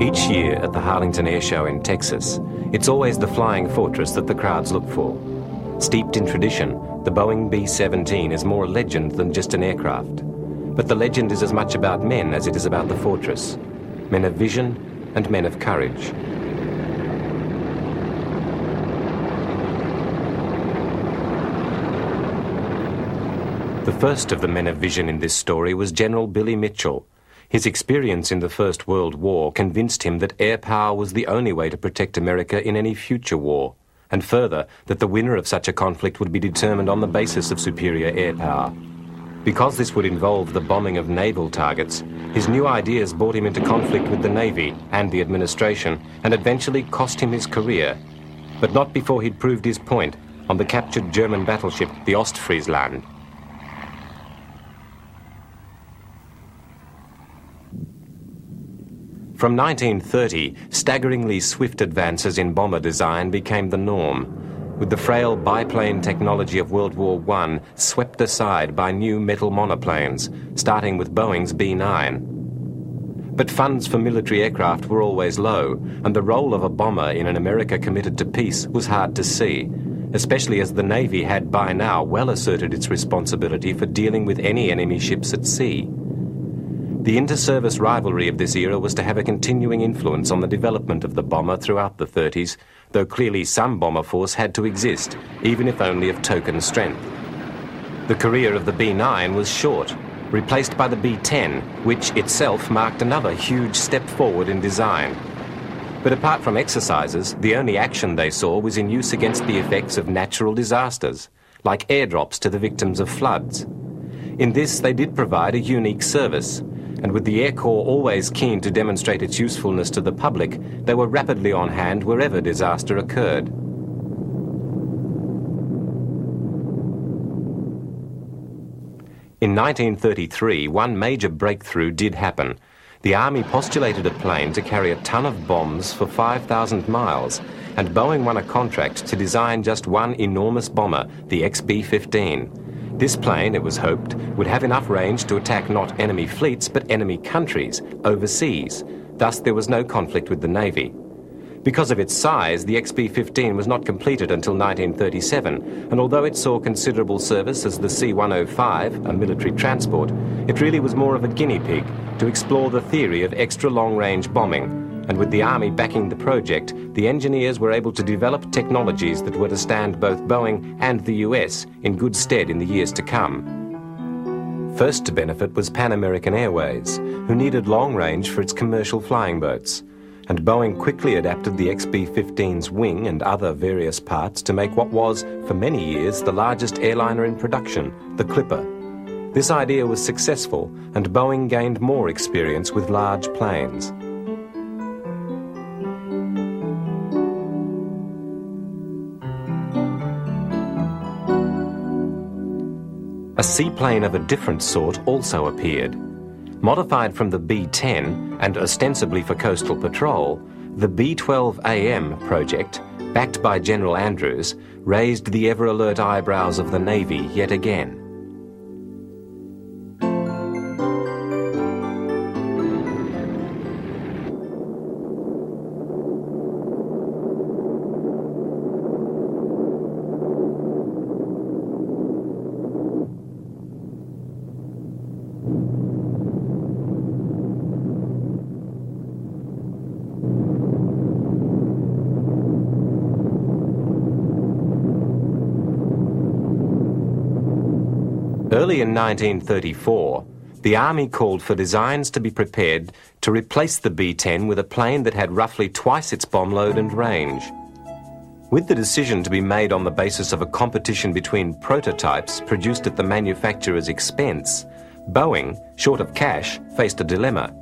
Each year at the Harlington Air Show in Texas, it's always the flying fortress that the crowds look for. Steeped in tradition, the Boeing B-17 is more a legend than just an aircraft. But the legend is as much about men as it is about the fortress. Men of vision and men of courage. The first of the men of vision in this story was General Billy Mitchell. His experience in the First World War convinced him that air power was the only way to protect America in any future war, and further, that the winner of such a conflict would be determined on the basis of superior air power. Because this would involve the bombing of naval targets, his new ideas brought him into conflict with the Navy and the administration, and eventually cost him his career. But not before he'd proved his point on the captured German battleship, the Ostfriesland. From 1930, staggeringly swift advances in bomber design became the norm, with the frail biplane technology of World War I swept aside by new metal monoplanes, starting with Boeing's B-9. But funds for military aircraft were always low, and the role of a bomber in an America committed to peace was hard to see, especially as the Navy had by now well asserted its responsibility for dealing with any enemy ships at sea. The inter-service rivalry of this era was to have a continuing influence on the development of the bomber throughout the 30s, though clearly some bomber force had to exist, even if only of token strength. The career of the B-9 was short, replaced by the B-10, which itself marked another huge step forward in design. But apart from exercises, the only action they saw was in use against the effects of natural disasters, like airdrops to the victims of floods. In this, they did provide a unique service, and with the Air Corps always keen to demonstrate its usefulness to the public, they were rapidly on hand wherever disaster occurred. In 1933, one major breakthrough did happen. The Army postulated a plane to carry a ton of bombs for 5,000 miles, and Boeing won a contract to design just one enormous bomber, the XB-15. This plane, it was hoped, would have enough range to attack not enemy fleets, but enemy countries, overseas. Thus, there was no conflict with the Navy. Because of its size, the XB-15 was not completed until 1937, and although it saw considerable service as the C-105, a military transport, it really was more of a guinea pig to explore the theory of extra long-range bombing. And with the Army backing the project, the engineers were able to develop technologies that were to stand both Boeing and the US in good stead in the years to come. First to benefit was Pan American Airways, who needed long range for its commercial flying boats. And Boeing quickly adapted the XB-15's wing and other various parts to make what was, for many years, the largest airliner in production, the Clipper. This idea was successful, and Boeing gained more experience with large planes. A seaplane of a different sort also appeared. Modified from the B-10 and ostensibly for coastal patrol, the B-12AM project, backed by General Andrews, raised the ever-alert eyebrows of the Navy yet again. Early in 1934, the Army called for designs to be prepared to replace the B-10 with a plane that had roughly twice its bomb load and range. With the decision to be made on the basis of a competition between prototypes produced at the manufacturer's expense, Boeing, short of cash, faced a dilemma.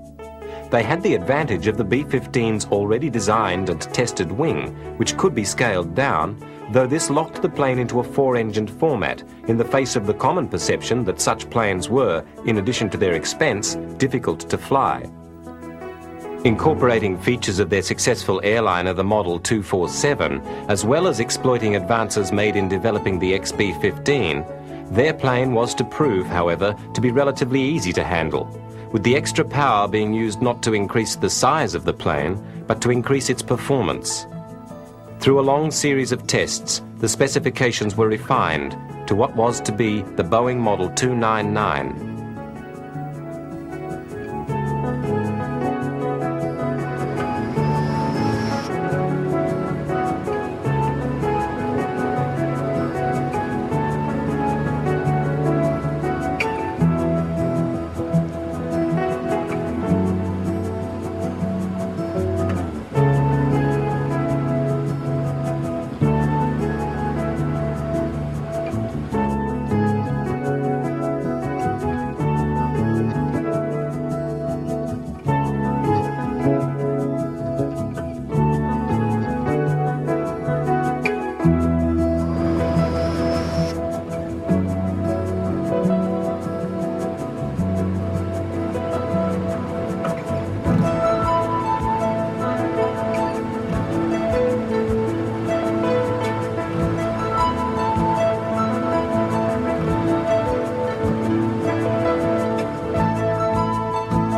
They had the advantage of the B-15's already designed and tested wing, which could be scaled down, though this locked the plane into a four-engined format in the face of the common perception that such planes were, in addition to their expense, difficult to fly. Incorporating features of their successful airliner, the Model 247, as well as exploiting advances made in developing the XB-15, their plane was to prove, however, to be relatively easy to handle, with the extra power being used not to increase the size of the plane, but to increase its performance. Through a long series of tests, the specifications were refined to what was to be the Boeing Model 299.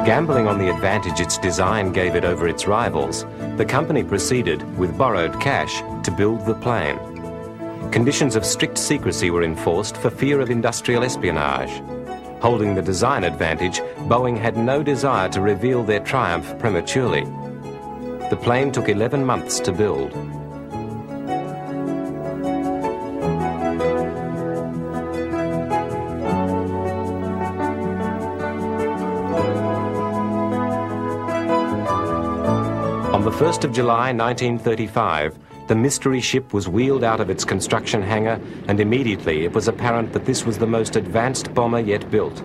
Gambling on the advantage its design gave it over its rivals, the company proceeded, with borrowed cash, to build the plane. Conditions of strict secrecy were enforced for fear of industrial espionage. Holding the design advantage, Boeing had no desire to reveal their triumph prematurely. The plane took 11 months to build. On the 1st of July 1935, the mystery ship was wheeled out of its construction hangar, and immediately it was apparent that this was the most advanced bomber yet built.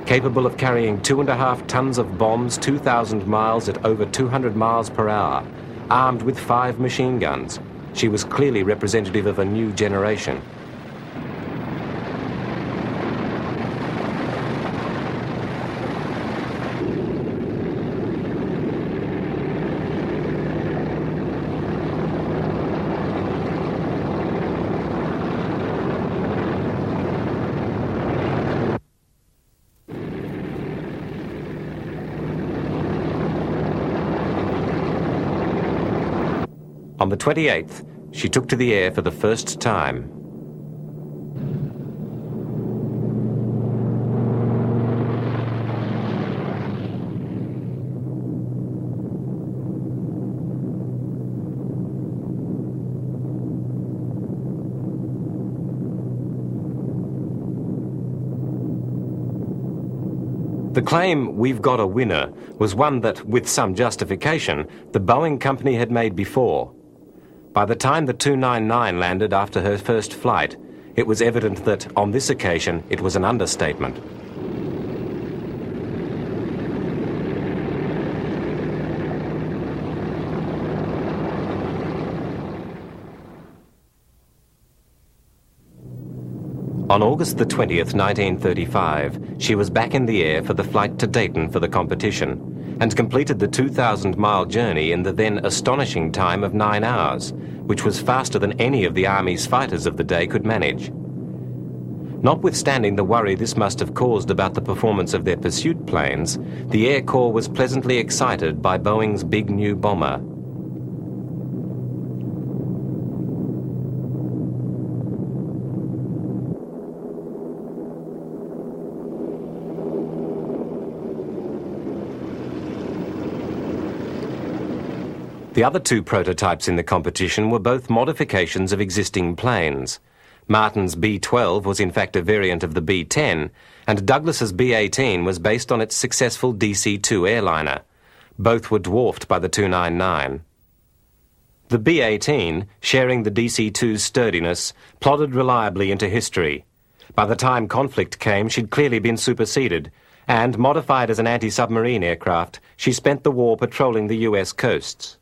Capable of carrying 2.5 tons of bombs 2,000 miles at over 200 miles per hour, armed with 5 machine guns, she was clearly representative of a new generation. On the 28th, she took to the air for the first time. The claim, "We've got a winner," was one that, with some justification, the Boeing company had made before. By the time the 299 landed after her first flight, it was evident that, on this occasion, it was an understatement. On August the 20th, 1935, she was back in the air for the flight to Dayton for the competition, and completed the 2,000-mile journey in the then astonishing time of 9 hours, which was faster than any of the Army's fighters of the day could manage. Notwithstanding the worry this must have caused about the performance of their pursuit planes, the Air Corps was pleasantly excited by Boeing's big new bomber. The other 2 prototypes in the competition were both modifications of existing planes. Martin's B-12 was in fact a variant of the B-10, and Douglas's B-18 was based on its successful DC-2 airliner. Both were dwarfed by the 299. The B-18, sharing the DC-2's sturdiness, plodded reliably into history. By the time conflict came, she'd clearly been superseded, and, modified as an anti-submarine aircraft, she spent the war patrolling the US coasts.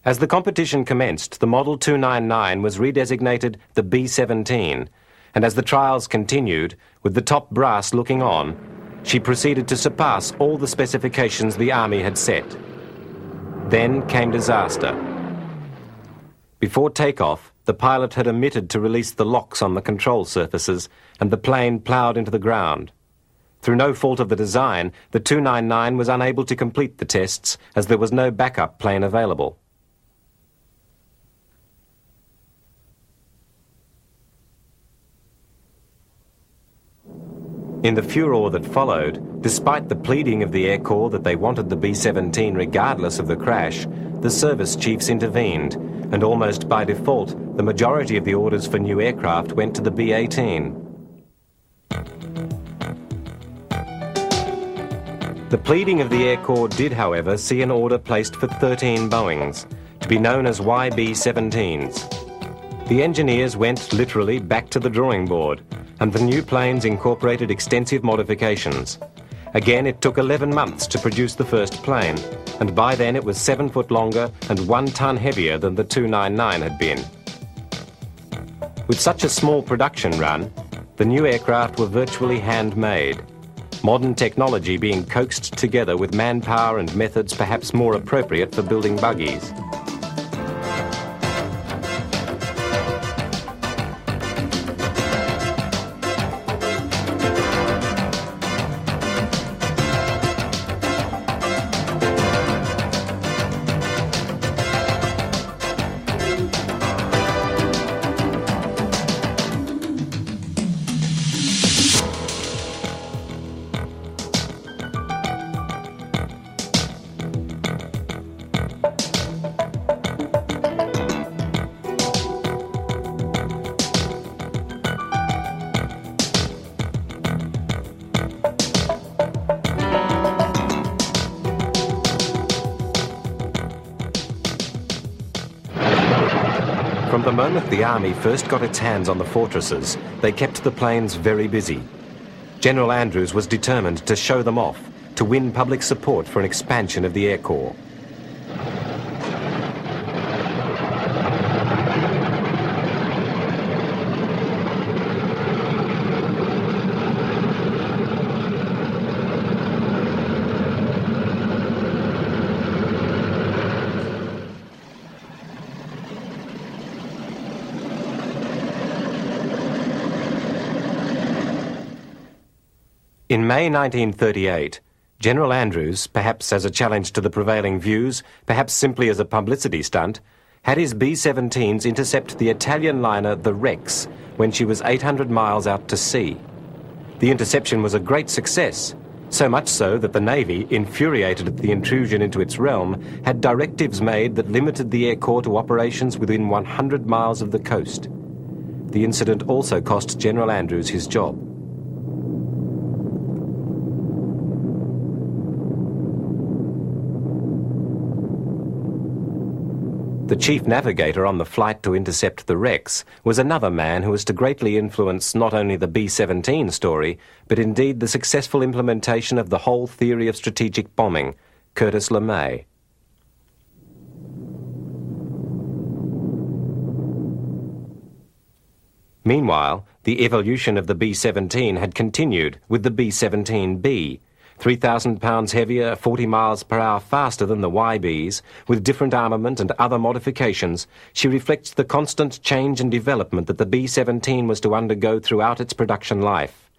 As the competition commenced, the Model 299 was redesignated the B-17, and as the trials continued, with the top brass looking on, she proceeded to surpass all the specifications the Army had set. Then came disaster. Before takeoff, the pilot had omitted to release the locks on the control surfaces, and the plane ploughed into the ground. Through no fault of the design, the 299 was unable to complete the tests as there was no backup plane available. In the furor that followed, despite the pleading of the Air Corps that they wanted the B-17 regardless of the crash, the service chiefs intervened, and almost by default, the majority of the orders for new aircraft went to the B-18. The pleading of the Air Corps did, however, see an order placed for 13 Boeings, to be known as YB-17s. The engineers went literally back to the drawing board, and the new planes incorporated extensive modifications. Again, it took 11 months to produce the first plane, and by then it was 7 foot longer and 1 ton heavier than the 299 had been. With such a small production run, the new aircraft were virtually handmade, modern technology being coaxed together with manpower and methods perhaps more appropriate for building buggies. From the moment the Army first got its hands on the Fortresses, they kept the planes very busy. General Andrews was determined to show them off, to win public support for an expansion of the Air Corps. In May 1938, General Andrews, perhaps as a challenge to the prevailing views, perhaps simply as a publicity stunt, had his B-17s intercept the Italian liner the Rex when she was 800 miles out to sea. The interception was a great success, so much so that the Navy, infuriated at the intrusion into its realm, had directives made that limited the Air Corps to operations within 100 miles of the coast. The incident also cost General Andrews his job. The chief navigator on the flight to intercept the Rex was another man who was to greatly influence not only the B-17 story, but indeed the successful implementation of the whole theory of strategic bombing, Curtis LeMay. Meanwhile, the evolution of the B-17 had continued with the B-17B, 3,000 pounds heavier, 40 miles per hour faster than the YBs, with different armament and other modifications. She reflects the constant change and development that the B-17 was to undergo throughout its production life.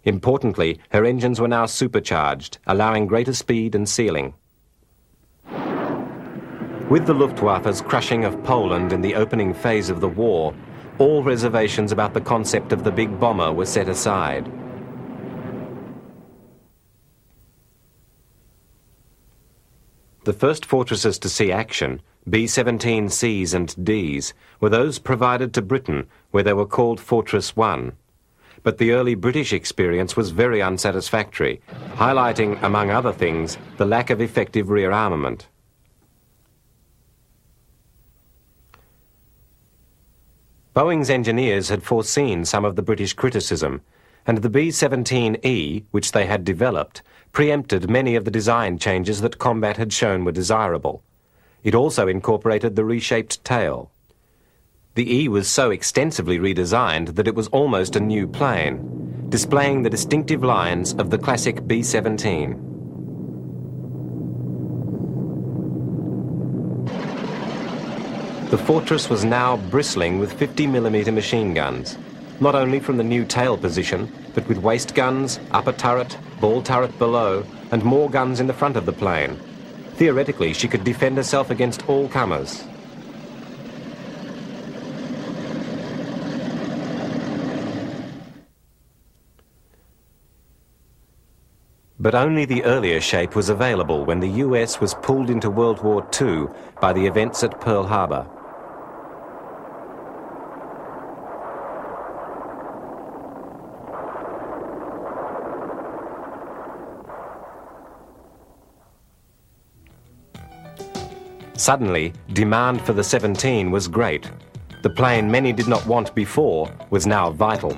Importantly, her engines were now supercharged, allowing greater speed and sealing. With the Luftwaffe's crushing of Poland in the opening phase of the war, all reservations about the concept of the big bomber were set aside. The first fortresses to see action, B-17Cs and Ds, were those provided to Britain, where they were called Fortress 1. But the early British experience was very unsatisfactory, highlighting, among other things, the lack of effective rear armament. Boeing's engineers had foreseen some of the British criticism, and the B-17E, which they had developed, preempted many of the design changes that combat had shown were desirable. It also incorporated the reshaped tail. The E was so extensively redesigned that it was almost a new plane, displaying the distinctive lines of the classic B-17. The Fortress was now bristling with 50mm machine guns. not only from the new tail position, but with waist guns, upper turret, ball turret below, and more guns in the front of the plane. Theoretically, she could defend herself against all comers. But only the earlier shape was available when the US was pulled into World War II by the events at Pearl Harbor. Suddenly, demand for the 17 was great. The plane many did not want before was now vital.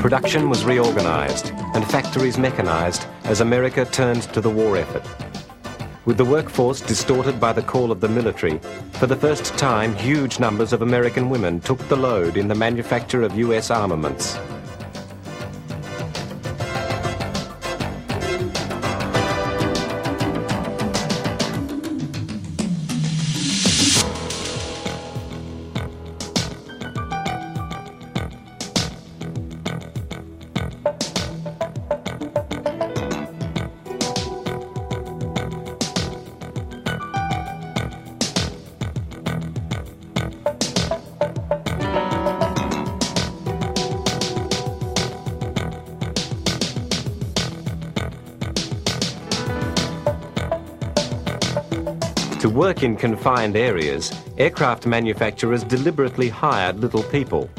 Production was reorganized and factories mechanized as America turned to the war effort. With the workforce distorted by the call of the military, for the first time huge numbers of American women took the load in the manufacture of US armaments. To work in confined areas, aircraft manufacturers deliberately hired little people.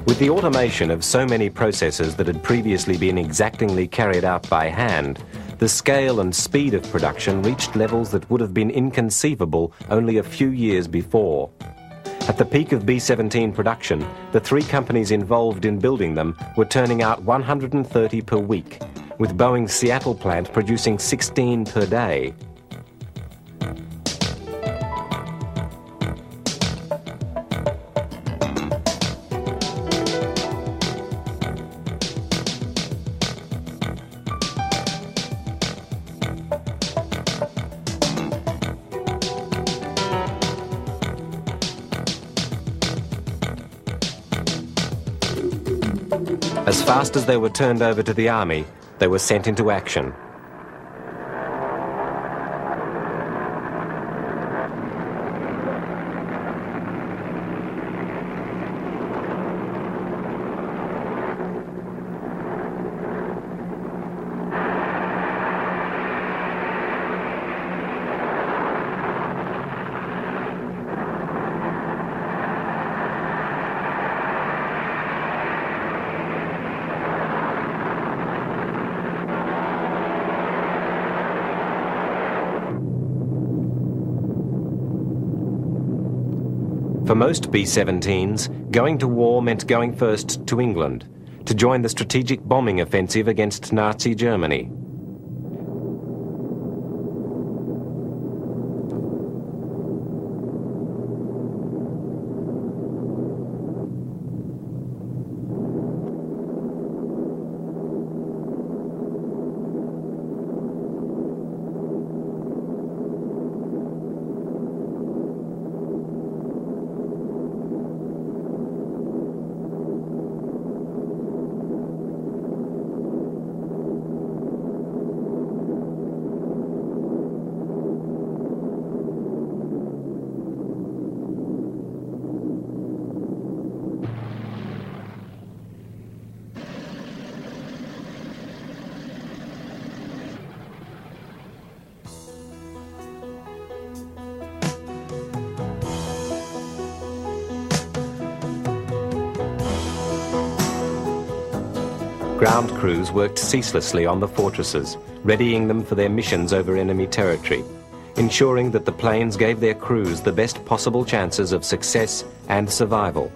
With the automation of so many processes that had previously been exactingly carried out by hand, the scale and speed of production reached levels that would have been inconceivable only a few years before. At the peak of B-17 production, the three companies involved in building them were turning out 130 per week, with Boeing's Seattle plant producing 16 per day. As fast as they were turned over to the Army, they were sent into action. For most B-17s, going to war meant going first to England, to join the strategic bombing offensive against Nazi Germany. Ground crews worked ceaselessly on the fortresses, readying them for their missions over enemy territory, ensuring that the planes gave their crews the best possible chances of success and survival.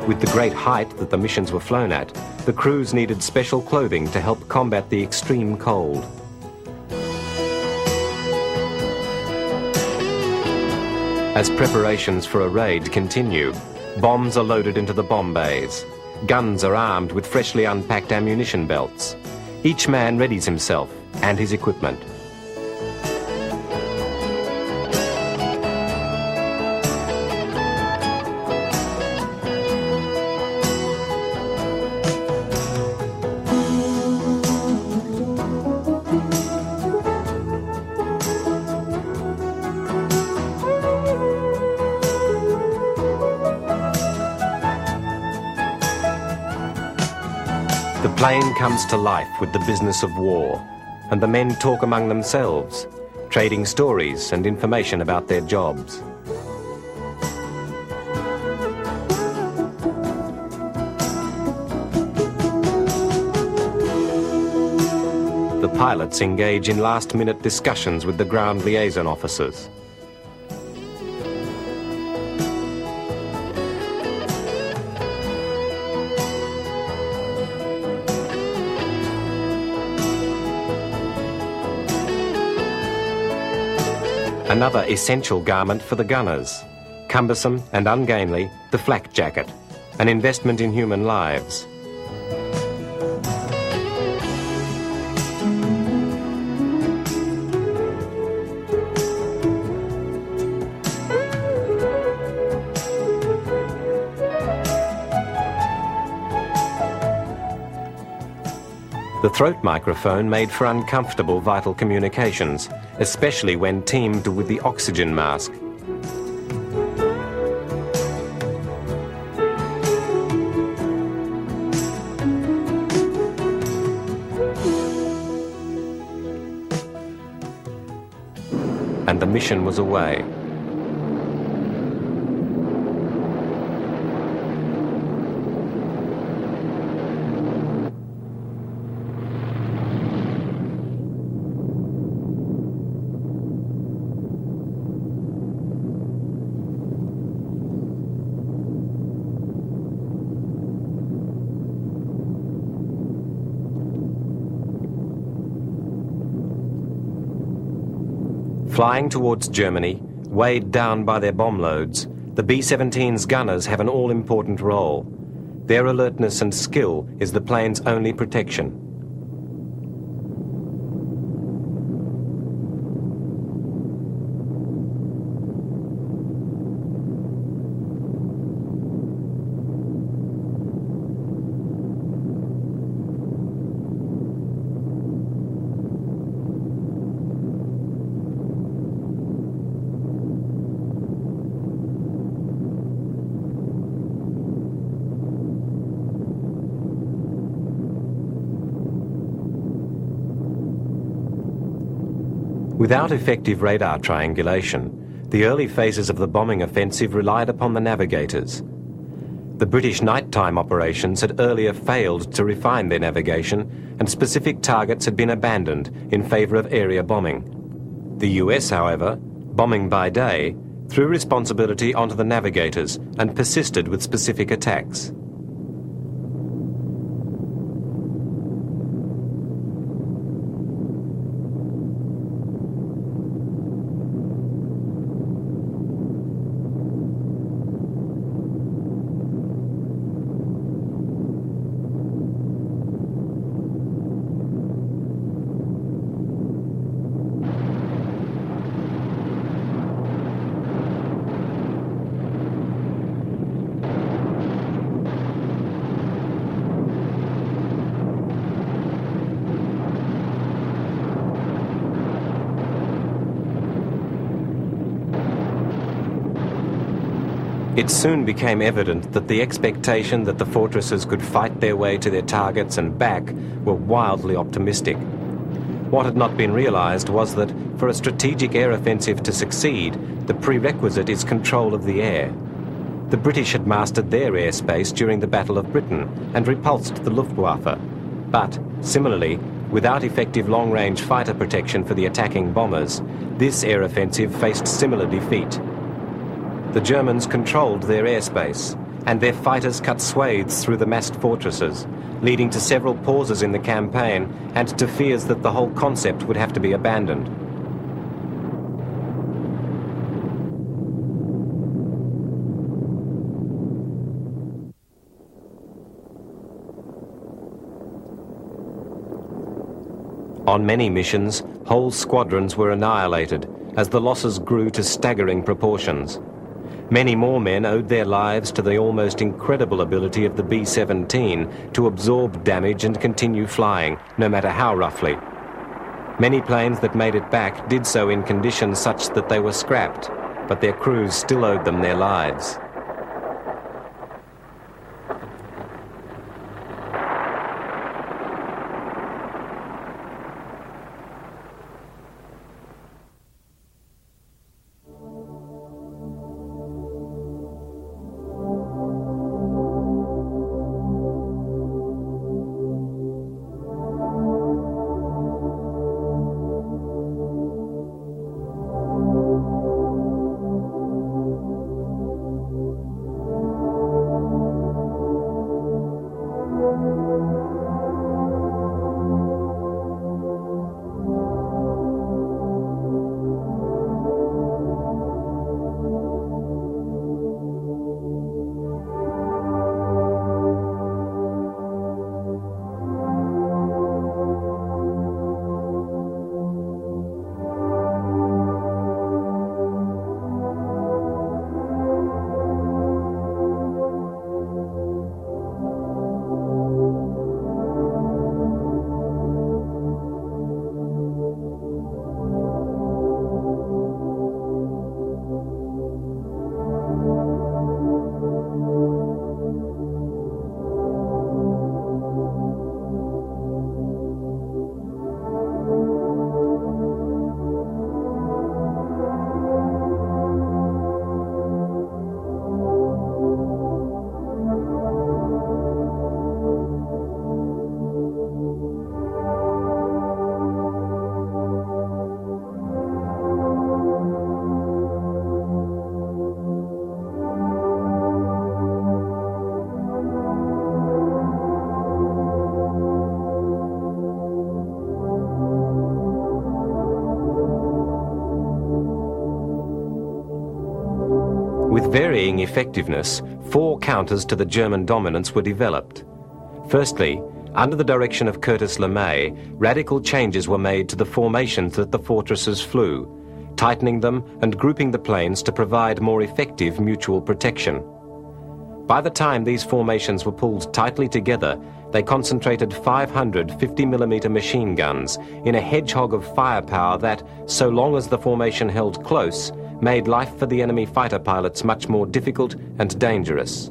With the great height that the missions were flown at, the crews needed special clothing to help combat the extreme cold. As preparations for a raid continue, bombs are loaded into the bomb bays. Guns are armed with freshly unpacked ammunition belts. Each man readies himself and his equipment. The plane comes to life with the business of war, and the men talk among themselves, trading stories and information about their jobs. The pilots engage in last-minute discussions with the ground liaison officers. Another essential garment for the gunners. Cumbersome and ungainly, the flak jacket, an investment in human lives. The throat microphone made for uncomfortable vital communications, especially when teamed with the oxygen mask. And the mission was away. Flying towards Germany, weighed down by their bomb loads, the B-17's gunners have an all-important role. Their alertness and skill is the plane's only protection. Without effective radar triangulation, the early phases of the bombing offensive relied upon the navigators. The British nighttime operations had earlier failed to refine their navigation, and specific targets had been abandoned in favour of area bombing. The US, however, bombing by day, threw responsibility onto the navigators and persisted with specific attacks. It soon became evident that the expectation that the fortresses could fight their way to their targets and back were wildly optimistic. What had not been realized was that for a strategic air offensive to succeed, the prerequisite is control of the air. The British had mastered their airspace during the Battle of Britain and repulsed the Luftwaffe. But, similarly, without effective long-range fighter protection for the attacking bombers, this air offensive faced similar defeat. The Germans controlled their airspace, and their fighters cut swathes through the massed fortresses, leading to several pauses in the campaign and to fears that the whole concept would have to be abandoned. On many missions, whole squadrons were annihilated as the losses grew to staggering proportions. Many more men owed their lives to the almost incredible ability of the B-17 to absorb damage and continue flying, no matter how roughly. Many planes that made it back did so in conditions such that they were scrapped, but their crews still owed them their lives. With varying effectiveness, 4 counters to the German dominance were developed. Firstly, under the direction of Curtis LeMay, radical changes were made to the formations that the fortresses flew, tightening them and grouping the planes to provide more effective mutual protection. By the time these formations were pulled tightly together, they concentrated 500 50mm machine guns in a hedgehog of firepower that, so long as the formation held close, made life for the enemy fighter pilots much more difficult and dangerous.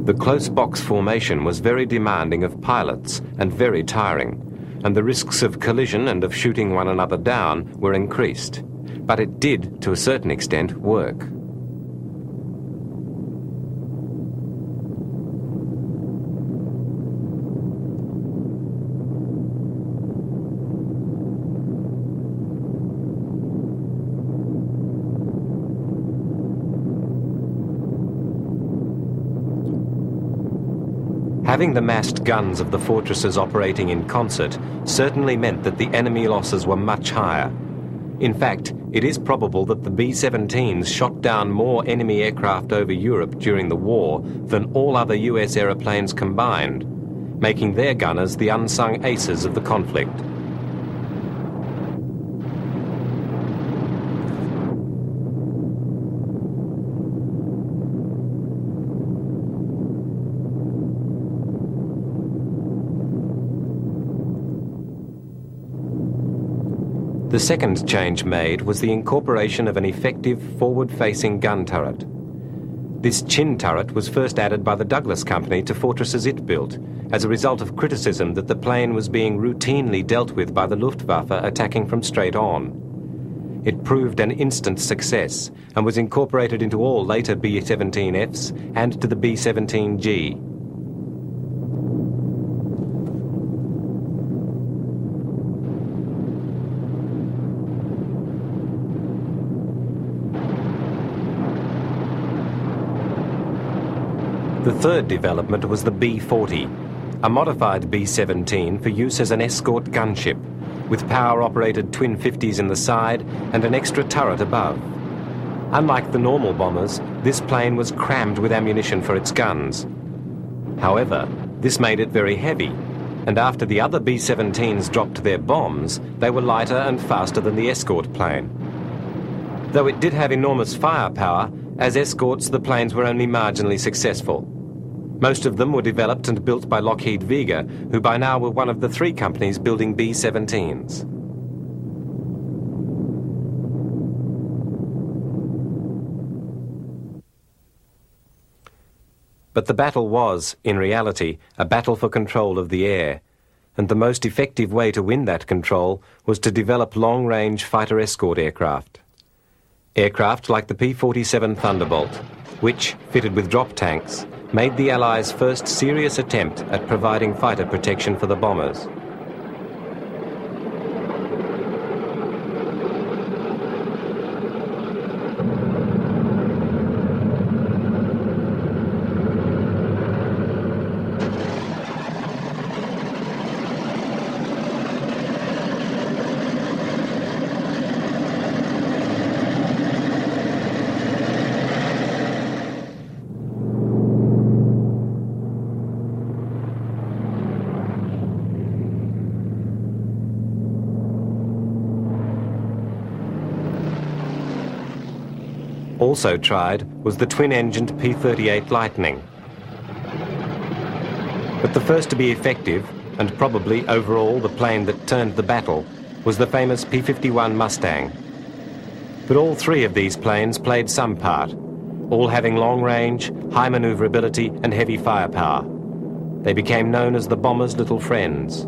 The close box formation was very demanding of pilots and very tiring, and the risks of collision and of shooting one another down were increased. But it did, to a certain extent, work. Having the massed guns of the fortresses operating in concert certainly meant that the enemy losses were much higher. In fact, it is probable that the B-17s shot down more enemy aircraft over Europe during the war than all other US aeroplanes combined, making their gunners the unsung aces of the conflict. The second change made was the incorporation of an effective forward-facing gun turret. This chin turret was first added by the Douglas Company to fortresses it built, as a result of criticism that the plane was being routinely dealt with by the Luftwaffe attacking from straight on. it proved an instant success and was incorporated into all later B-17Fs and to the B-17G. The third development was the B-40, a modified B-17 for use as an escort gunship, with power-operated twin 50s in the side and an extra turret above. Unlike the normal bombers, this plane was crammed with ammunition for its guns. However, this made it very heavy, and after the other B-17s dropped their bombs, they were lighter and faster than the escort plane. Though it did have enormous firepower, as escorts the planes were only marginally successful. Most of them were developed and built by Lockheed Vega, who by now were one of the 3 companies building B-17s. But the battle was, in reality, a battle for control of the air, and the most effective way to win that control was to develop long-range fighter escort aircraft. Aircraft like the P-47 Thunderbolt, which, fitted with drop tanks, made the Allies' first serious attempt at providing fighter protection for the bombers. Also tried was the twin-engined P-38 Lightning. But the first to be effective, and probably overall the plane that turned the battle, was the famous P-51 Mustang. But all 3 of these planes played some part, all having long range, high maneuverability and heavy firepower. They became known as the bombers' little friends.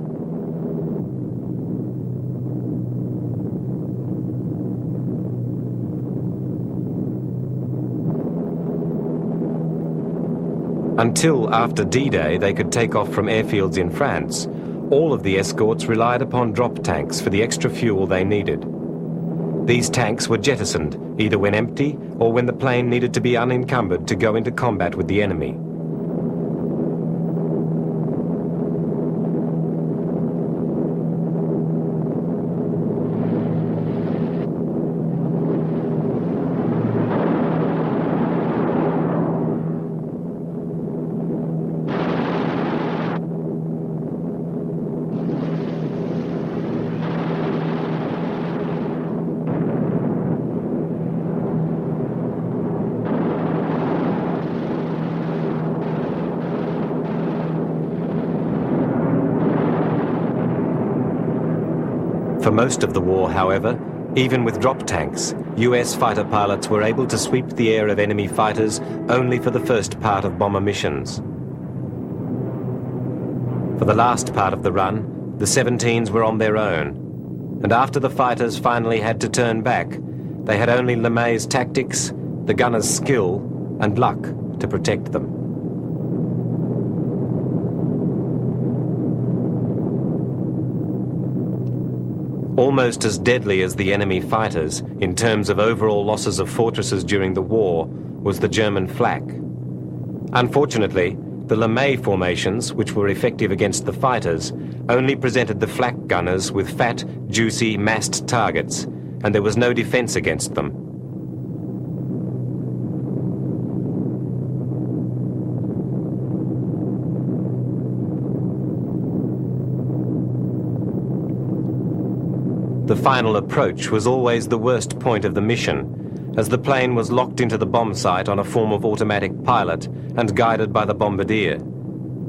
Until after D-Day they could take off from airfields in France, all of the escorts relied upon drop tanks for the extra fuel they needed. These tanks were jettisoned, either when empty or when the plane needed to be unencumbered to go into combat with the enemy. For most of the war, however, even with drop tanks, US fighter pilots were able to sweep the air of enemy fighters only for the first part of bomber missions. For the last part of the run, the 17s were on their own, and after the fighters finally had to turn back, they had only LeMay's tactics, the gunner's skill, and luck to protect them. Almost as deadly as the enemy fighters, in terms of overall losses of fortresses during the war, was the German flak. Unfortunately, the LeMay formations, which were effective against the fighters, only presented the flak gunners with fat, juicy, massed targets, and there was no defense against them. The final approach was always the worst point of the mission, as the plane was locked into the bomb site on a form of automatic pilot and guided by the bombardier.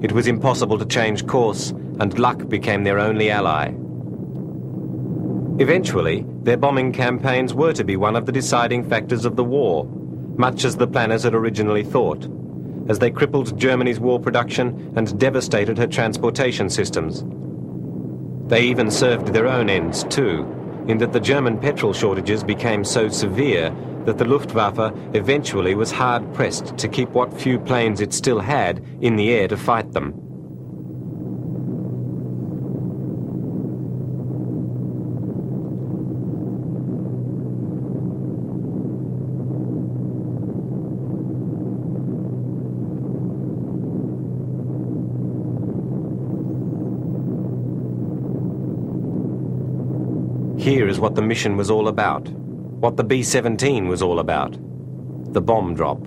It was impossible to change course, and luck became their only ally. Eventually, their bombing campaigns were to be one of the deciding factors of the war, much as the planners had originally thought, as they crippled Germany's war production and devastated her transportation systems. They even served their own ends too, in that the German petrol shortages became so severe that the Luftwaffe eventually was hard-pressed to keep what few planes it still had in the air to fight them. Here is what the mission was all about, what the B-17 was all about, the bomb drop.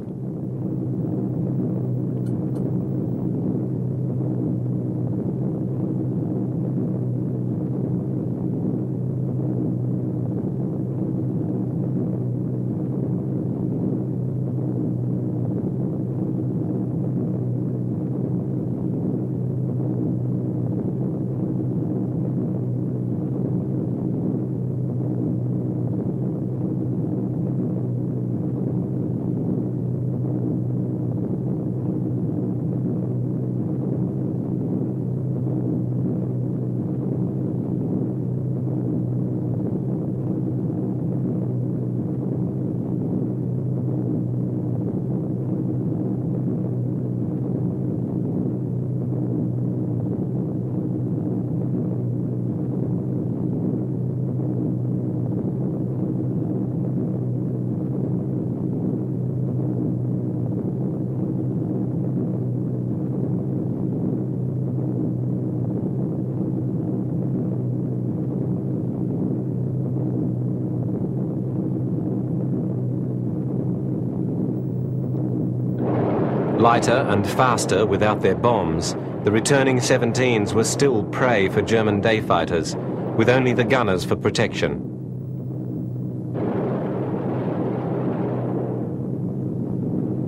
Lighter and faster without their bombs, the returning 17s were still prey for German day fighters, with only the gunners for protection.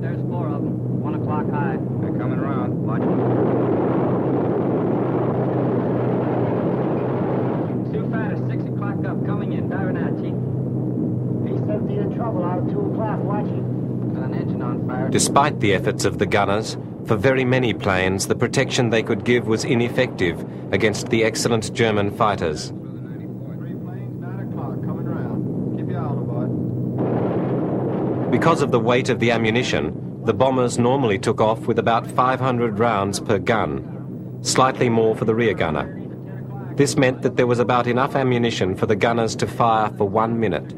There's 4 of them, 1 o'clock high. They're coming around. Watch them. Too fast, 6 o'clock up, coming in, diving at you. B-17 in trouble out of 2 o'clock, watching. Got an engine on fire. Despite the efforts of the gunners, for very many planes the protection they could give was ineffective against the excellent German fighters. 3 planes, 9 o'clock, coming around. Keep your eye on them, boy. Because of the weight of the ammunition, the bombers normally took off with about 500 rounds per gun, slightly more for the rear gunner. This meant that there was about enough ammunition for the gunners to fire for 1 minute.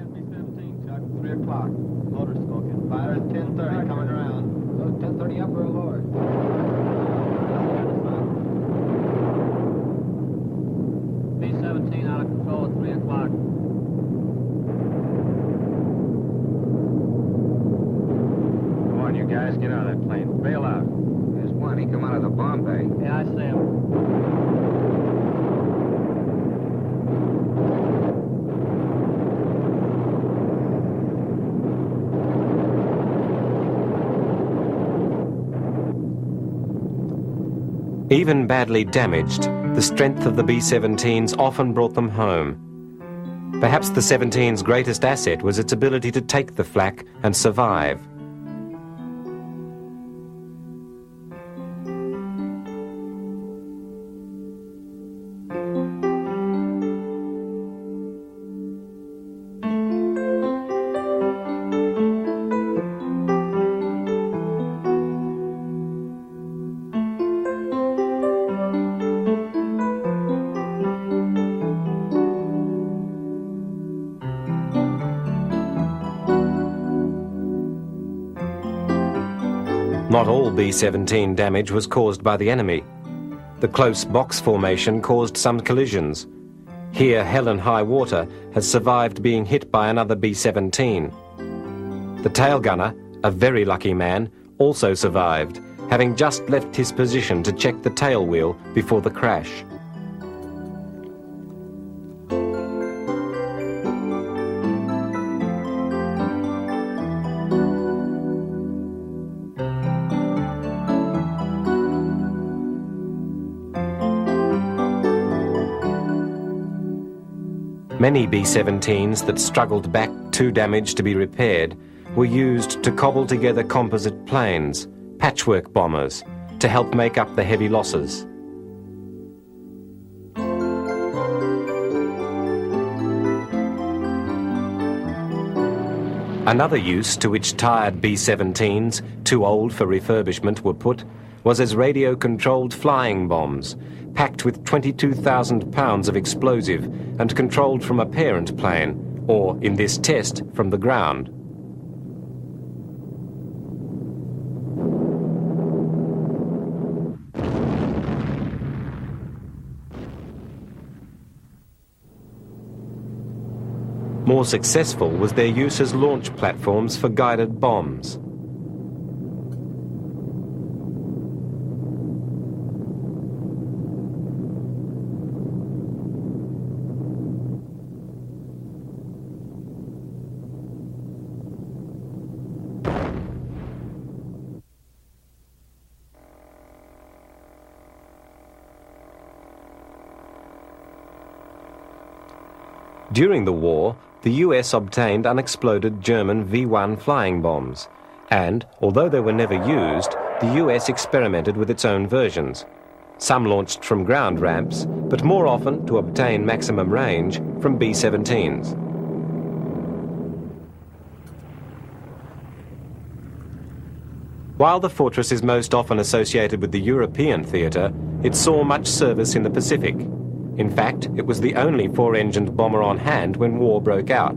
3 o'clock. Motor smoking. Fire at 10:30, coming around. 10:30 up or lower. B-17 out of control at 3 o'clock. Come on, you guys, get out of that plane. Bail out. There's one. He come out of the bomb bay. Yeah, I see him. Even badly damaged, the strength of the B-17s often brought them home. Perhaps the 17's greatest asset was its ability to take the flak and survive. Not all B-17 damage was caused by the enemy. The close box formation caused some collisions. Here, hell and high water has survived being hit by another B-17. The tail gunner, a very lucky man, also survived, having just left his position to check the tail wheel before the crash. Many B-17s that struggled back too damaged to be repaired were used to cobble together composite planes, patchwork bombers, to help make up the heavy losses. Another use to which tired B-17s, too old for refurbishment, were put was as radio-controlled flying bombs, packed with 22,000 pounds of explosive and controlled from a parent plane, or, in this test, from the ground. More successful was their use as launch platforms for guided bombs. During the war, the US obtained unexploded German V-1 flying bombs, and, although they were never used, the US experimented with its own versions. Some launched from ground ramps, but more often, to obtain maximum range, from B-17s. While the Fortress is most often associated with the European theatre, it saw much service in the Pacific. In fact, it was the only four-engined bomber on hand when war broke out.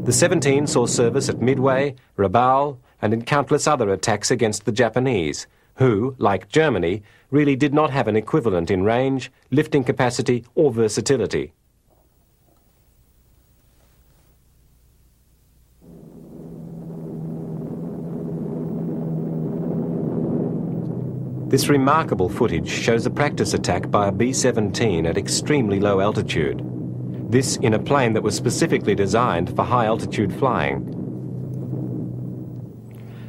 The 17 saw service at Midway, Rabaul, and in countless other attacks against the Japanese, who, like Germany, really did not have an equivalent in range, lifting capacity, or versatility. This remarkable footage shows a practice attack by a B-17 at extremely low altitude. This in a plane that was specifically designed for high-altitude flying.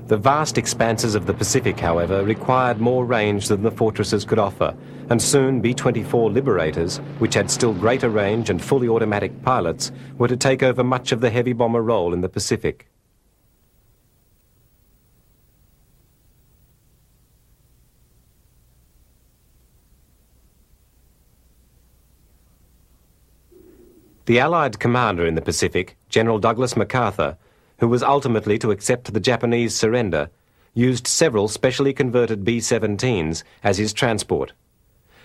The vast expanses of the Pacific, however, required more range than the Fortresses could offer, and soon B-24 Liberators, which had still greater range and fully automatic pilots, were to take over much of the heavy bomber role in the Pacific. The Allied commander in the Pacific, General Douglas MacArthur, who was ultimately to accept the Japanese surrender, used several specially converted B-17s as his transport.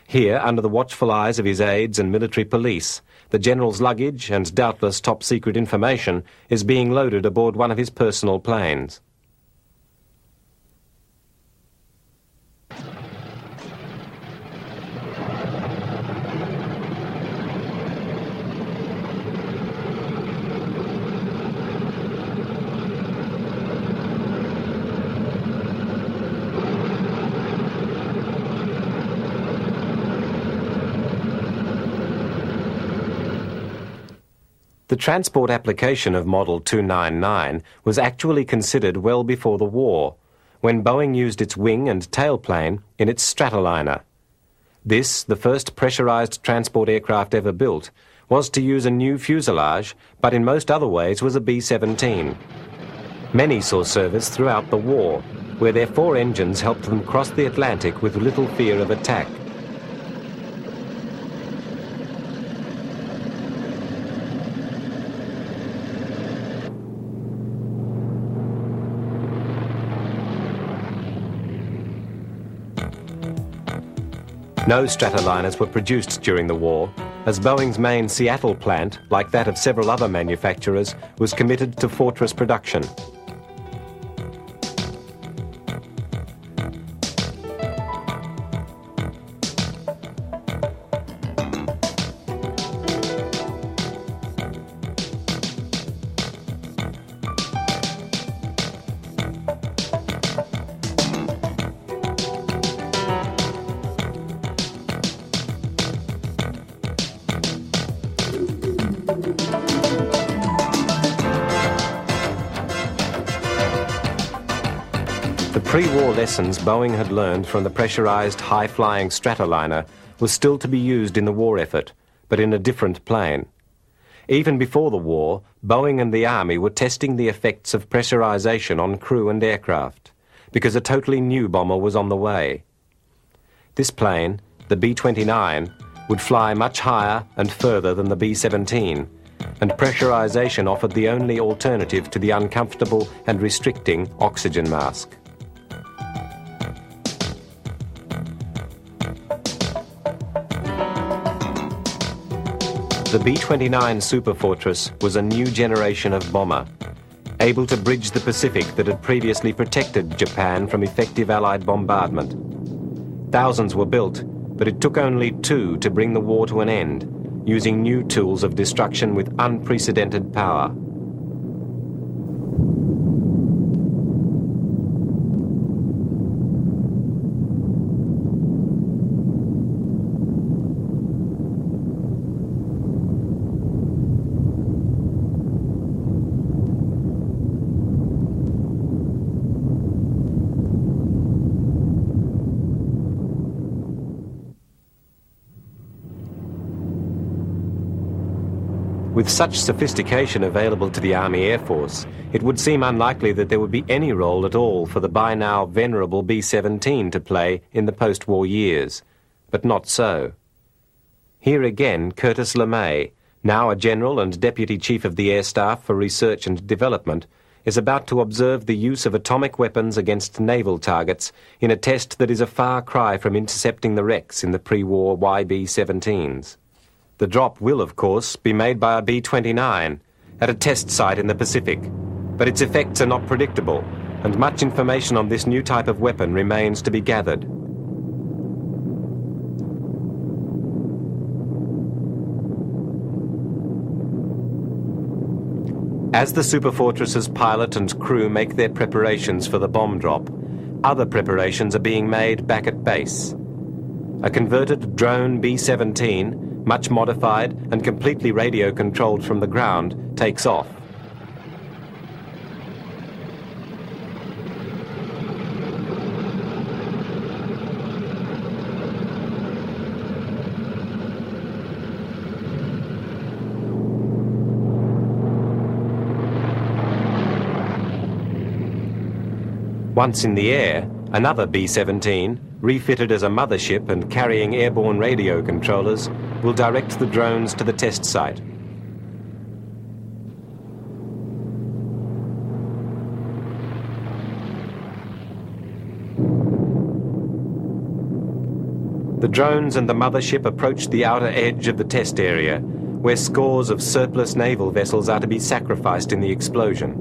Here, under the watchful eyes of his aides and military police, the general's luggage and doubtless top-secret information is being loaded aboard one of his personal planes. The transport application of Model 299 was actually considered well before the war, when Boeing used its wing and tailplane in its Stratoliner. This, the first pressurized transport aircraft ever built, was to use a new fuselage, but in most other ways was a B-17. Many saw service throughout the war, where their four engines helped them cross the Atlantic with little fear of attack. No Stratoliners were produced during the war, as Boeing's main Seattle plant, like that of several other manufacturers, was committed to Fortress production. The pre-war lessons Boeing had learned from the pressurized high-flying Stratoliner was still to be used in the war effort, but in a different plane. Even before the war, Boeing and the Army were testing the effects of pressurization on crew and aircraft, because a totally new bomber was on the way. This plane, the B-29, would fly much higher and further than the B-17, and pressurization offered the only alternative to the uncomfortable and restricting oxygen mask. The B-29 Superfortress was a new generation of bomber, able to bridge the Pacific that had previously protected Japan from effective Allied bombardment. Thousands were built, but it took only 2 to bring the war to an end, using new tools of destruction with unprecedented power. With such sophistication available to the Army Air Force, it would seem unlikely that there would be any role at all for the by now venerable B-17 to play in the post-war years. But not so. Here again, Curtis LeMay, now a General and Deputy Chief of the Air Staff for Research and Development, is about to observe the use of atomic weapons against naval targets in a test that is a far cry from intercepting the wrecks in the pre-war YB-17s. The drop will, of course, be made by a B-29 at a test site in the Pacific, but its effects are not predictable, and much information on this new type of weapon remains to be gathered. As the Superfortress's pilot and crew make their preparations for the bomb drop, other preparations are being made back at base. A converted drone B-17, much modified and completely radio-controlled from the ground, takes off. Once in the air, another B-17, refitted as a mothership and carrying airborne radio controllers, will direct the drones to the test site. The drones and the mothership approach the outer edge of the test area, where scores of surplus naval vessels are to be sacrificed in the explosion.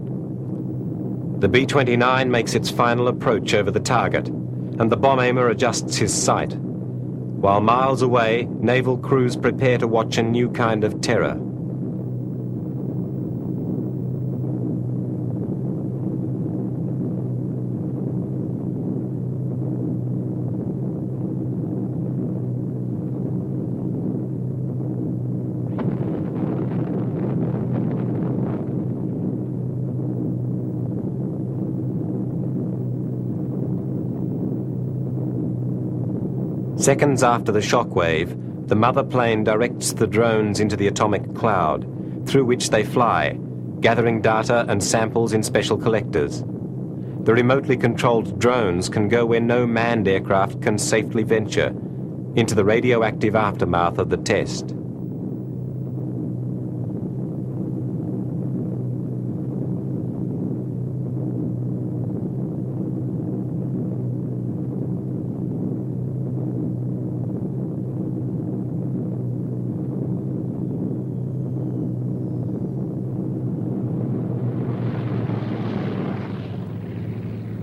The B-29 makes its final approach over the target, and the bomb aimer adjusts his sight. While miles away, naval crews prepare to watch a new kind of terror. Seconds after the shockwave, the mother plane directs the drones into the atomic cloud, through which they fly, gathering data and samples in special collectors. The remotely controlled drones can go where no manned aircraft can safely venture, into the radioactive aftermath of the test.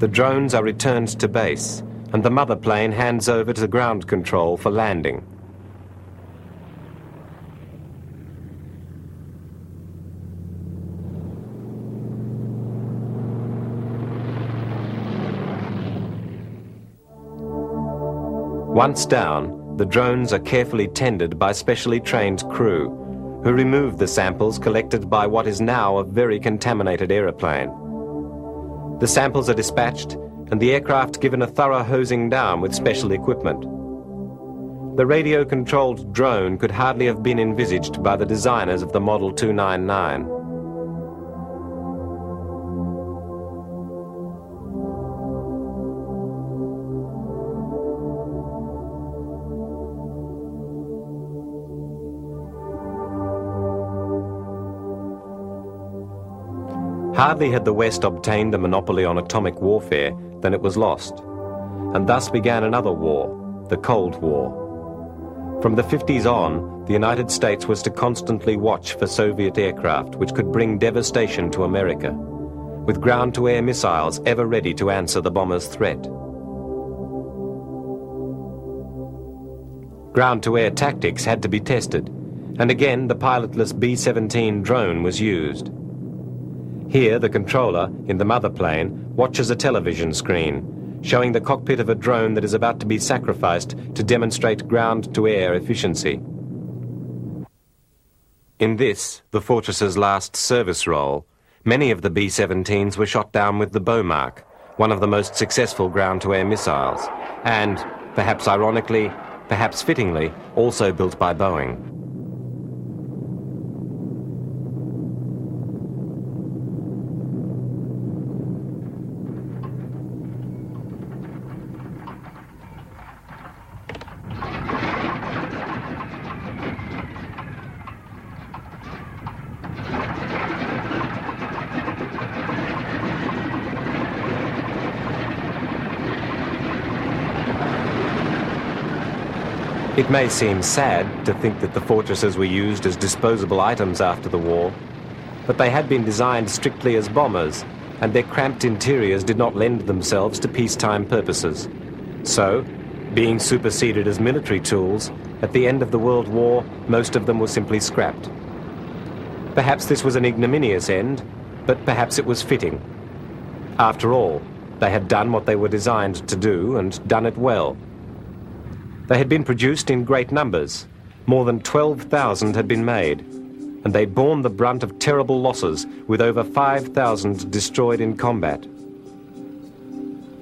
The drones are returned to base, and the mother plane hands over to ground control for landing. Once down, the drones are carefully tended by specially trained crew, who remove the samples collected by what is now a very contaminated aeroplane. The samples are dispatched, and the aircraft given a thorough hosing down with special equipment. The radio-controlled drone could hardly have been envisaged by the designers of the Model 299. Hardly had the West obtained a monopoly on atomic warfare than it was lost, and thus began another war, the Cold War. From the 50s on, the United States was to constantly watch for Soviet aircraft which could bring devastation to America, with ground-to-air missiles ever ready to answer the bomber's threat. Ground-to-air tactics had to be tested, and again the pilotless B-17 drone was used. Here, the controller, in the mother plane, watches a television screen, showing the cockpit of a drone that is about to be sacrificed to demonstrate ground-to-air efficiency. In this, the Fortress's last service role, many of the B-17s were shot down with the Boeing, one of the most successful ground-to-air missiles, and, perhaps ironically, perhaps fittingly, also built by Boeing. It may seem sad to think that the Fortresses were used as disposable items after the war, but they had been designed strictly as bombers, and their cramped interiors did not lend themselves to peacetime purposes. So, being superseded as military tools, at the end of the World War, most of them were simply scrapped. Perhaps this was an ignominious end, but perhaps it was fitting. After all, they had done what they were designed to do, and done it well. They had been produced in great numbers. More than 12,000 had been made, and they'd borne the brunt of terrible losses, with over 5,000 destroyed in combat.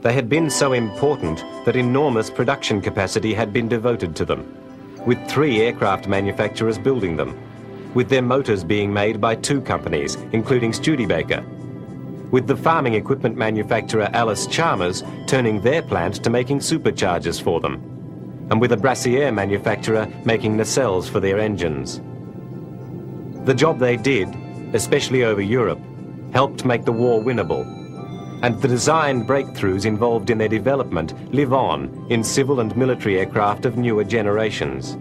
They had been so important that enormous production capacity had been devoted to them, with 3 aircraft manufacturers building them, with their motors being made by 2 companies, including Studebaker, with the farming equipment manufacturer Alice Chalmers turning their plant to making superchargers for them, and with a brassiere manufacturer making nacelles for their engines. The job they did, especially over Europe, helped make the war winnable, and the design breakthroughs involved in their development live on in civil and military aircraft of newer generations.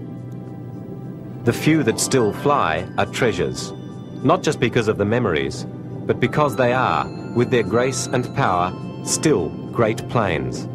The few that still fly are treasures, not just because of the memories, but because they are, with their grace and power, still great planes.